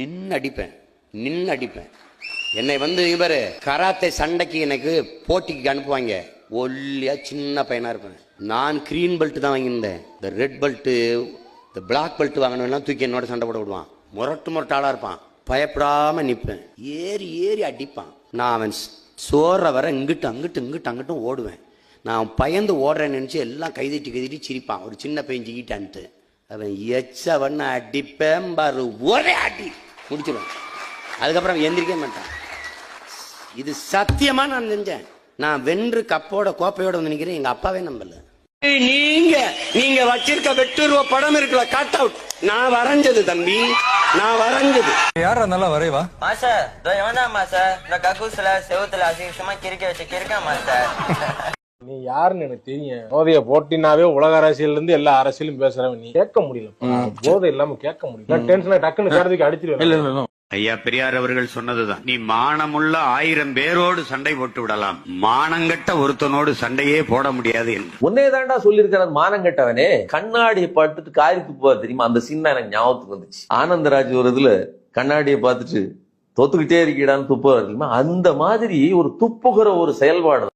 நின்னு அடிப்பேன். என்னை வந்து இவர் கராத்தே சண்டைக்கு எனக்கு போட்டிக்கு அனுப்புவாங்க. ஒல்லியா சின்ன பையனா இருப்பேன். நான் கிரீன் பெல்ட் தான் வாங்கியிருந்தேன். இந்த ரெட் பெல்ட்டு இந்த பிளாக் பெல்ட் வாங்கினவெல்லாம் தூக்கி என்னோட சண்டை போட விடுவான். முரட்டு ஆளாக இருப்பான். பயப்படாமல் நிற்பேன். ஏறி அடிப்பான். நான் அவன் சோற வர அங்கிட்டும் ஓடுவேன். நான் பயந்து ஓடுறேன்னு நினச்சி எல்லாம் கைதிட்டு சிரிப்பான். ஒரு சின்ன பையன் ஜிக்கிட்டான்ட்டு அவன் எச்சவன்னு அடிப்பேன் பாரு. ஒரே அடி முடிச்சிடுவேன். அதுக்கப்புறம் எந்திரிக்க மாட்டான். இது சத்தியமா நான் செஞ்சேன். நான் வென்று கப்போட கோப்பையோட வந்து நிற்கிறேன். எங்க அப்பாவே நம்பல. நீங்க வச்சிருக்க வெட்டுருவ படம் இருக்குல்ல, கட் அவுட் நான் வரைஞ்சது தம்பி, நான் வரைஞ்சது. யாரா நல்லா வரைவா மாஸ்டர்? இவன் தான் மாஸ்டர். இந்த கக்கூஸ்ல செவுத்துல அசிங்கமா கிறுக்க வச்சு கிறுக்கா மாஸ்டர். நீ யாருன்னு எனக்கு தெரியும். போதைய போட்டினாவே உலக அரசியல் இருந்து எல்லா அரசியலும் பேசுறவன். நீ கேட்க முடியல. போதை இல்லாம கேட்க முடியல. டென்ஷனா டக்குன்னு கருதுக்கு அடிச்சிருவேன். ஐயா பெரியார் அவர்கள் சொன்னதுதான், நீ மானமுள்ள 1000 பேரோடு சண்டை போட்டு விடலாம், மானங்கட்ட ஒருத்தனோடு சண்டையே போட முடியாது என்று. ஒன்னே தாண்டா சொல்லிருக்காரு மானங்கட்டவனே. கண்ணாடியை பார்த்துட்டு காரிக்கு போவார் தெரியுமா? அந்த சீன் எனக்கு ஞாபகத்துக்கு வந்துச்சு. ஆனந்தராஜ் ஒரு இதுல கண்ணாடியை பார்த்துட்டு தோத்துக்கிட்டே இருக்கீடான்னு துப்புவார் தெரியுமா? அந்த மாதிரி ஒரு துப்புகிற ஒரு செயல்பாடு